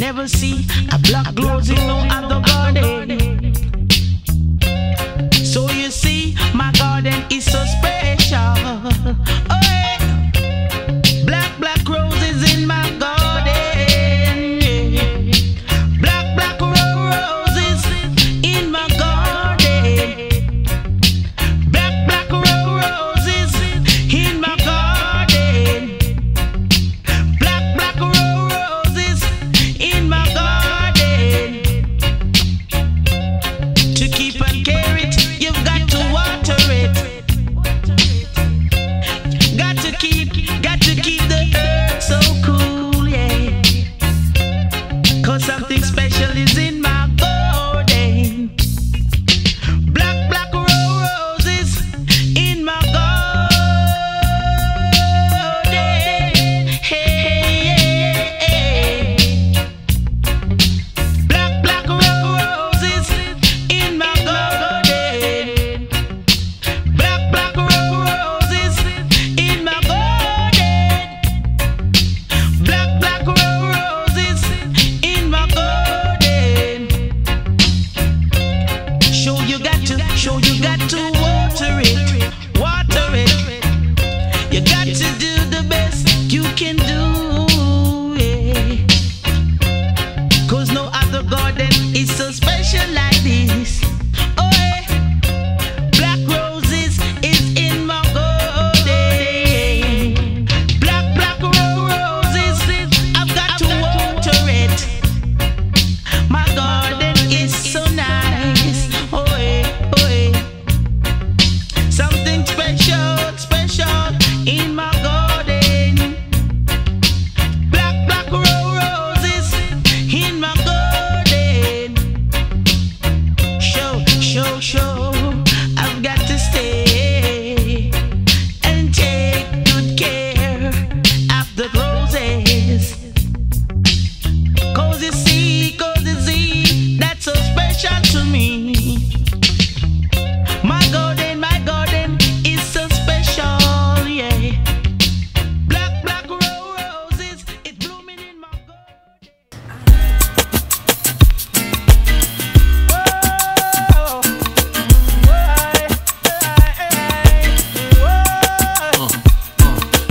never see a black rose in no other garden. So you see, my garden is so special. Oh yeah. Black roses in my garden. Black roses in my garden. Black roses in my garden. Black roses in my garden. To keep and care it, you've got to water it. Got to keep the earth so cool, yeah. 'Cause something special is in my garden. Black roses in my garden. Hey. Black roses in my garden. Black roses in my garden. Black roses in my garden. Show you got to water it. You got to do the best you can do, yeah. 'Cause no other garden is so special like this. Oh yeah. Black roses is in my garden. Black roses, I've got to water it. My garden is so nice. Oh yeah. Something special in my garden. Black roses in my garden. Show, I've got to stay and take good care of the roses. 'Cause you see, that's so special to me. My garden is so special, yeah. Black roses, it's blooming in my garden.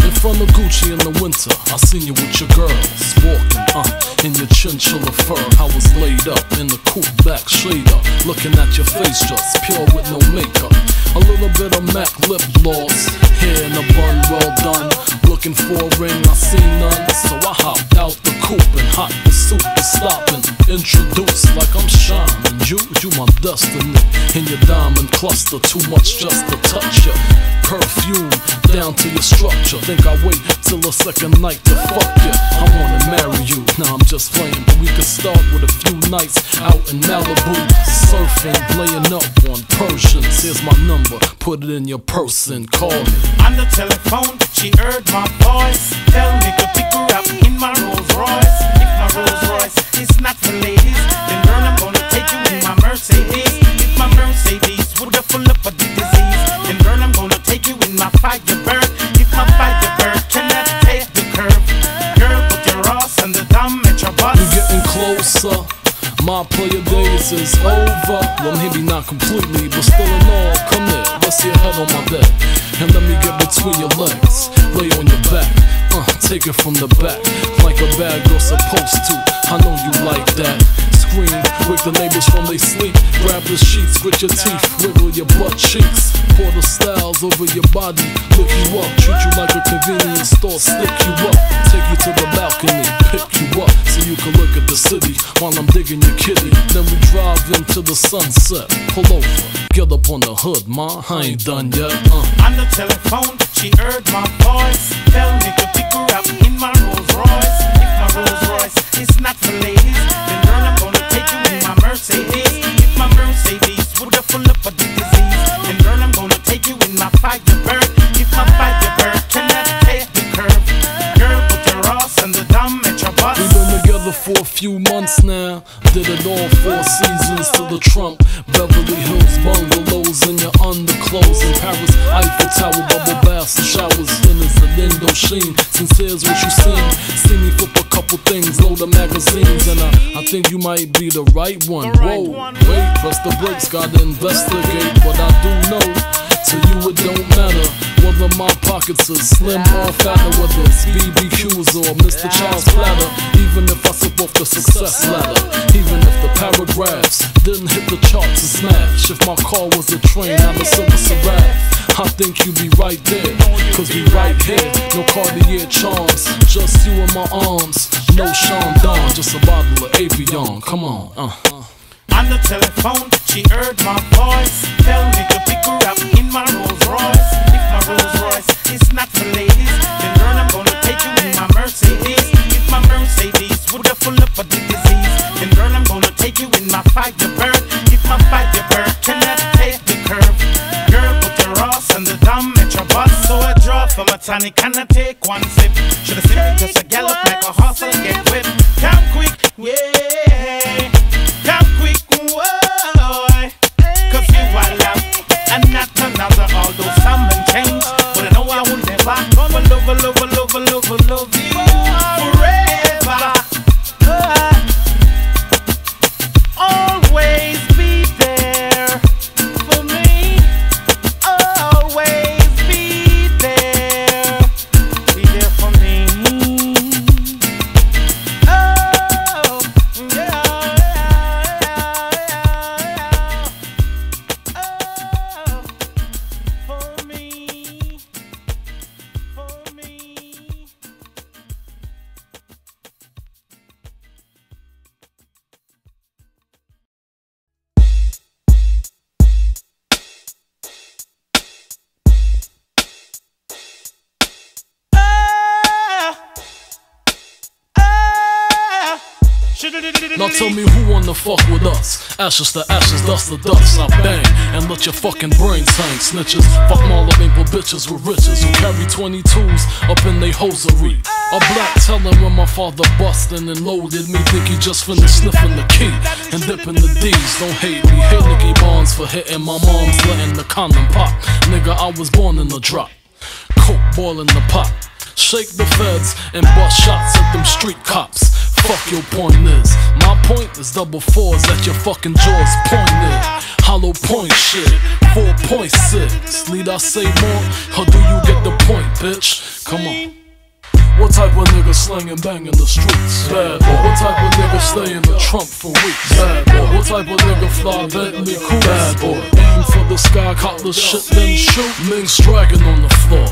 In front of Gucci in the winter, I seen you with your girls walking, in your chinchilla fur. I was laid up in the coupe back shader, looking at your face just pure with no makeup. A little bit of MAC lip gloss, hair in a bun, well done. Looking for a ring, I see none, so I hopped out the coupe and hot pursuit to stop and introduce like I'm shining. You my destiny in your diamond cluster, too much just to touch ya. Perfume down to your structure. Think I wait till the second night to fuck ya. I wanna marry you. Nah, I'm just playing, but we could start with a few nights out in Malibu, surfing, laying up on Persians. Here's my number, put it in your purse and call me. On the telephone, she heard my voice. Tell me to pick her up in my Rolls Royce. If my Rolls Royce is not for ladies, then girl, I'm gonna take you in my Mercedes. If my Mercedes would have full up of the disease, then girl, I'm gonna take you in my Firebird. If my Firebird cannot take the curve, girl, put your ass on the dumb metro bus. We're getting closer. My player days is over. Well, maybe not completely, but still in all, come here, rest your head on my bed, and let me get between your legs. Lay on your back, take it from the back, like a bad girl supposed to. I know you like that. Scream, wake the neighbors from they sleep. Grab the sheets, grit your teeth, wiggle your butt cheeks. Pour the styles over your body, look you up, treat you like a convenience store, stick you up, take you to the balcony, pick you up, so you can look at the city while I'm digging your kitty. Then we drive into the sunset, pull over, get up on the hood, ma, I ain't done yet. On the telephone, she heard my voice. Tell me to pick her up in my Rolls Royce. If my Rolls Royce is not for ladies, then girl, I'm gonna take you in my Mercedes. If my Mercedes would have full up of the disease, then girl, I'm gonna take you in my Firebird. If my Firebird cannot take the curve, girl, put your ass on the dumb metro bus. We've been together together for a few months now. Did it all 4 seasons to the Trump. Beverly Hills bungalows in your underclothes. In Paris, Eiffel Tower, bubble baths and showers. Dinners at Indochine. Sincere's what you seen. See me flip a couple things, load of magazines. And I think you might be the right one. Whoa, wait, press the brakes, gotta investigate. But I do know, to you it don't matter whether my pockets are slim or fatter, whether it's BBQs or Mr. Child's platter. Even if I slip off the success ladder, even if the paragraphs didn't hit the charts and smash. If my car was a train, I'm a silver Saraf. I think you be right there, cause we right here. No Cartier charms, just you in my arms. No Sean Don, just a bottle of Avion. Come on, On the telephone, she heard my voice. Tell me to pick her up in my Rolls Royce. If my Rolls Royce is not for ladies, then girl, I'm gonna take you in my Mercedes. If my Mercedes would have full up of the disease, then girl, I'm gonna take you in my Firebird. If my Firebird cannot take the curve, girl, put your ass on the dumb metro bus. So I draw from a tonic and I take one sip. Should've simply just a gallop like a horse and get whipped. Come quick, yeah. Come quick, whoa, cause you are love and not another, although some men change. But I know I will never love you forever. Always be there for me. Always be there for me. Oh, yeah. Now tell me who wanna fuck with us. Ashes to ashes, dust to dust. I bang and let your fucking brains hang. Snitches, fuck Marla bitches with riches who carry 22s up in they hosiery. A black telling when my father bustin' and loaded me. Think he just finished sniffing the key and dipping the D's. Don't hate me, hate Nicky Barnes for hitting my mom's letting the condom pop. Nigga, I was born in the drop. Coke boiling the pot. Shake the feds and bust shots at them street cops. Fuck your point is. My point is double fours at your fucking jaws pointed. Hollow point shit, 4.6. Need I say more, or do you get the point, bitch? Come on. What type of nigga slangin' bang in the streets? Bad boy. What type of nigga stay in the trunk for weeks? Bad boy. What type of nigga fly Bentley cool? Bad boy. Aim for the sky, caught the shit, then shoot. Minks dragging on the floor.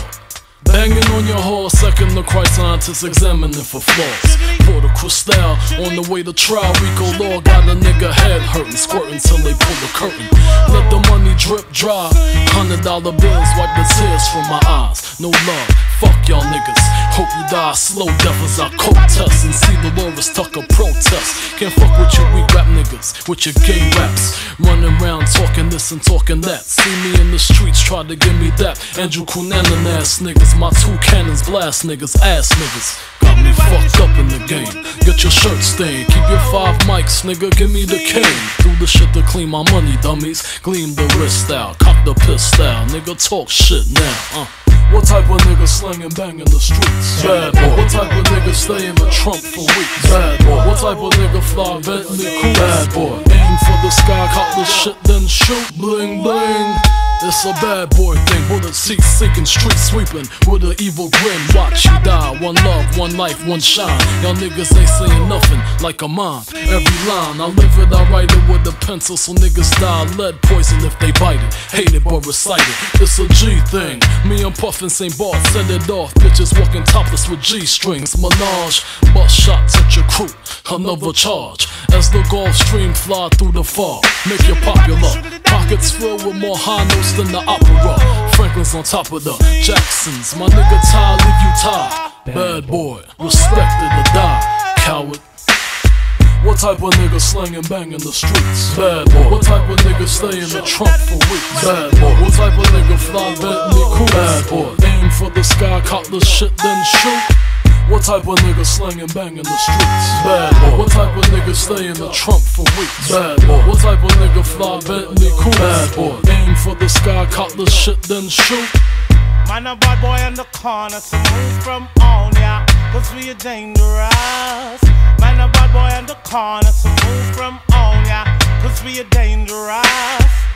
Banging on your horse, second the Christ scientists examining for flaws. Pour the Cristal on the way to trial. Rico Law got a nigga head hurting, squirting till they pull the curtain. Let the money drip dry. $100 bills wipe the tears from my eyes. No love, fuck y'all niggas. Hope you die slow death as I coke test and see the Loris Tucker protest. Can't fuck with your weak rap niggas, with your gay raps. Running around talking this and talking that. See me in the streets, try to give me that. Andrew Cunanan ass niggas. My 2 cannons blast niggas, ass niggas. Got me fucked up in the game. Get your shirt stained, keep your 5 mics, nigga, give me the cane. Do the shit to clean my money, dummies. Gleam the wrist out, cock the piss out. Nigga, talk shit now, What type of nigga slangin' bang in the streets? Bad boy. What type of nigga stay in the trunk for weeks? Bad boy. What type of nigga fly Bentley cool? Bad boy. Aim for the sky, cock the shit, then shoot. Bling bling. It's a bad boy thing, bullet seats sinking, street sweeping with an evil grin. Watch you die, one love, one life, one shine. Y'all niggas ain't saying nothing like a mime. Every line, I live it, I write it with a pencil, so niggas die lead poison if they bite it. Hate it but recite it, it's a G thing. Me and Puffin St. Bart set it off. Bitches walking topless with G-strings. Menage, bust shots at your crew, another charge. As the Gulf Stream fly through the fog, make you popular. Pockets filled with more high notes than the opera. Franklin's on top of the Jacksons. My nigga Ty, leave you tied. Bad boy, respected or die, coward. What type of nigga slangin' bang in the streets? Bad boy. What type of nigga stay in the trunk for weeks? Bad boy. What type of nigga fly Bentley cool? Bad boy. Aim for the sky, cock the shit, then shoot. What type of nigga slang and bang in the streets? Bad boy. What type of nigga stay in the trunk for weeks? Bad boy. What type of nigga fly Bentley cool? Bad boy. Aim for the sky, cop the shit, then shoot. Man, a bad boy in the corner, so move from on, yeah, cause we are dangerous. Man, a bad boy in the corner, so move from on, yeah, cause we are dangerous.